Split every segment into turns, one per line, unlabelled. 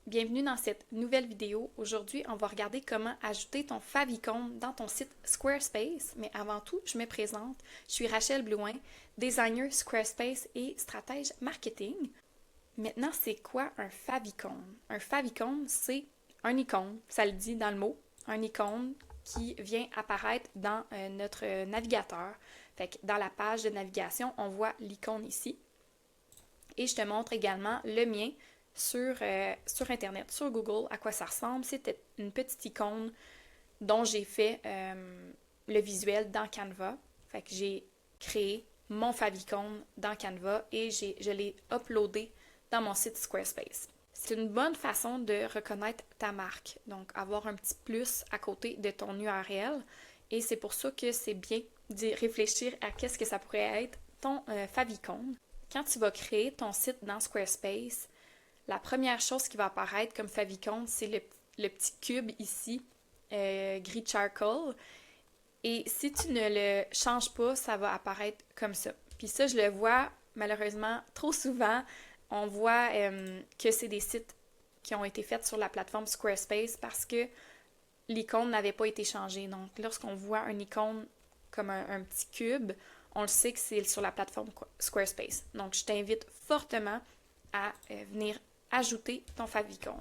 Bienvenue dans cette nouvelle vidéo. Aujourd'hui, on va regarder comment ajouter ton favicon dans ton site Squarespace. Mais avant tout, je me présente. Je suis Rachel Blouin, designer Squarespace et stratège marketing. Maintenant, c'est quoi un favicon? Un favicon, c'est un icône, ça le dit dans le mot, un icône qui vient apparaître dans notre navigateur. Fait que dans la page de navigation, on voit l'icône ici. Et je te montre également le mien sur Internet, sur Google, à quoi ça ressemble. C'était une petite icône dont j'ai fait le visuel dans Canva. Fait que j'ai créé mon favicon dans Canva et je l'ai uploadé dans mon site Squarespace. C'est une bonne façon de reconnaître ta marque, donc avoir un petit plus à côté de ton URL. Et c'est pour ça que c'est bien de réfléchir à qu'est-ce que ça pourrait être ton favicon. Quand tu vas créer ton site dans Squarespace, la première chose qui va apparaître comme favicon, c'est le petit cube ici, gris charcoal. Et si tu ne le changes pas, ça va apparaître comme ça. Puis ça, je le vois malheureusement trop souvent. On voit que c'est des sites qui ont été faits sur la plateforme Squarespace parce que l'icône n'avait pas été changée. Donc, lorsqu'on voit une icône comme un petit cube, on le sait que c'est sur la plateforme Squarespace. Donc, je t'invite fortement à venir ajouter ton favicon.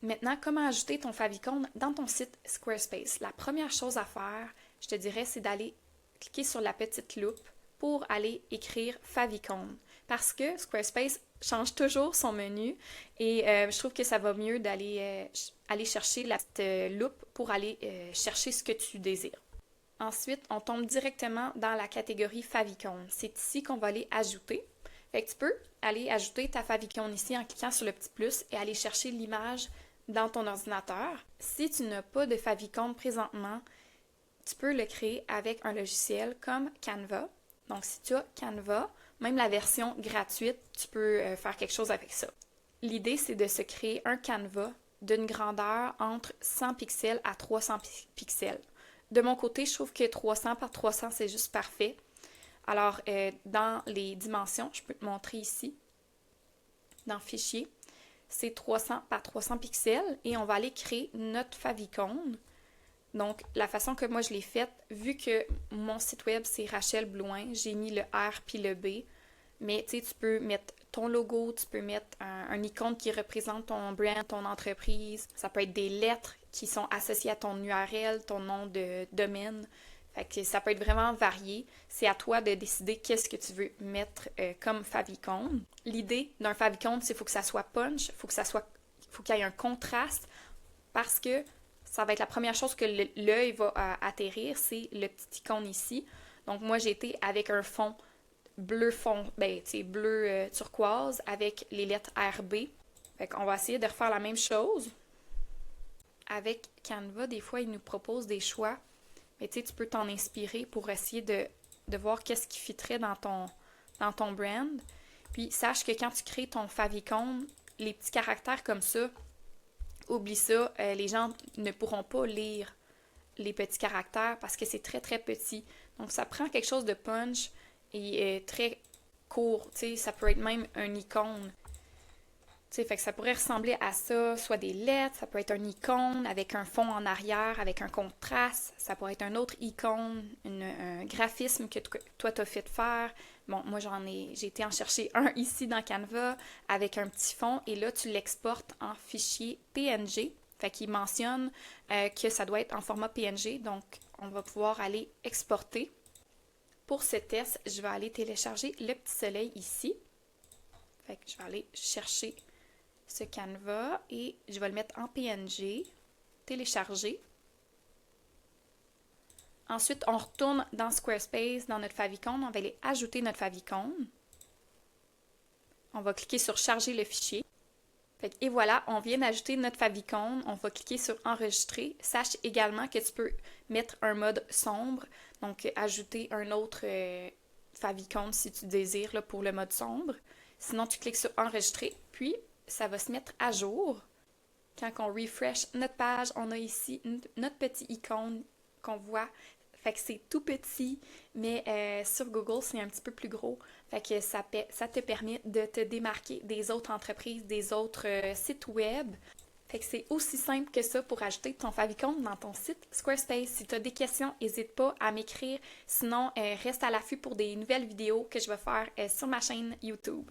Maintenant, comment ajouter ton favicon dans ton site Squarespace? La première chose à faire, je te dirais, c'est d'aller cliquer sur la petite loupe pour aller écrire favicon. Parce que Squarespace change toujours son menu et je trouve que ça va mieux d'aller aller chercher la petite loupe pour aller chercher ce que tu désires. Ensuite, on tombe directement dans la catégorie favicon. C'est ici qu'on va aller ajouter. Fait que tu peux aller ajouter ta favicon ici en cliquant sur le petit plus et aller chercher l'image dans ton ordinateur. Si tu n'as pas de favicon présentement, tu peux le créer avec un logiciel comme Canva. Donc, si tu as Canva, même la version gratuite, tu peux faire quelque chose avec ça. L'idée, c'est de se créer un Canva d'une grandeur entre 100 pixels à 300 pixels. De mon côté, je trouve que 300 par 300, c'est juste parfait. Alors, dans les dimensions, je peux te montrer ici, dans Fichier, c'est 300 par 300 pixels et on va aller créer notre favicon. Donc, la façon que moi je l'ai faite, vu que mon site web c'est Rachel Blouin, j'ai mis le R puis le B, mais tu sais, tu peux mettre ton logo, tu peux mettre un icône qui représente ton brand, ton entreprise, ça peut être des lettres qui sont associées à ton URL, ton nom de domaine. Fait que ça peut être vraiment varié. C'est à toi de décider qu'est-ce que tu veux mettre comme favicon. L'idée d'un favicon, c'est qu'il faut que ça soit punch, faut qu'il y ait un contraste parce que ça va être la première chose que l'œil va atterrir, c'est le petit icône ici. Donc moi j'ai été avec un fond bleu bleu turquoise avec les lettres RB. Fait qu'on va essayer de refaire la même chose. Avec Canva, des fois, il nous propose des choix. Mais tu sais, tu peux t'en inspirer pour essayer de voir qu'est-ce qui fitterait dans ton brand. Puis sache que quand tu crées ton favicon, les petits caractères comme ça, oublie ça, les gens ne pourront pas lire les petits caractères parce que c'est très très petit. Donc ça prend quelque chose de punch et très court. Tu sais, ça peut être même un icône. Tu sais, fait que ça pourrait ressembler à ça, soit des lettres, ça peut être un icône avec un fond en arrière, avec un contraste, ça pourrait être un autre icône, un graphisme que toi t'as fait faire. Bon, moi j'ai été en chercher un ici dans Canva avec un petit fond et là tu l'exportes en fichier PNG. Fait qu'il mentionne que ça doit être en format PNG, donc on va pouvoir aller exporter. Pour ce test, je vais aller télécharger le petit soleil ici. Fait que je vais aller chercher ce Canva et je vais le mettre en PNG, télécharger. Ensuite, on retourne dans Squarespace, dans notre favicon, on va aller ajouter notre favicon. On va cliquer sur charger le fichier. Et voilà, on vient d'ajouter notre favicon. On va cliquer sur enregistrer. Sache également que tu peux mettre un mode sombre, donc ajouter un autre favicon si tu désires là, pour le mode sombre. Sinon, tu cliques sur enregistrer, puis ça va se mettre à jour. Quand on refresh notre page, on a ici notre petit icône qu'on voit. Fait que c'est tout petit, mais sur Google, c'est un petit peu plus gros Fait que ça te permet de te démarquer des autres entreprises, des autres sites web. Fait que c'est aussi simple que ça pour ajouter ton favicon dans ton site Squarespace. Si tu as des questions, n'hésite pas à m'écrire. Sinon, reste à l'affût pour des nouvelles vidéos que je vais faire sur ma chaîne YouTube.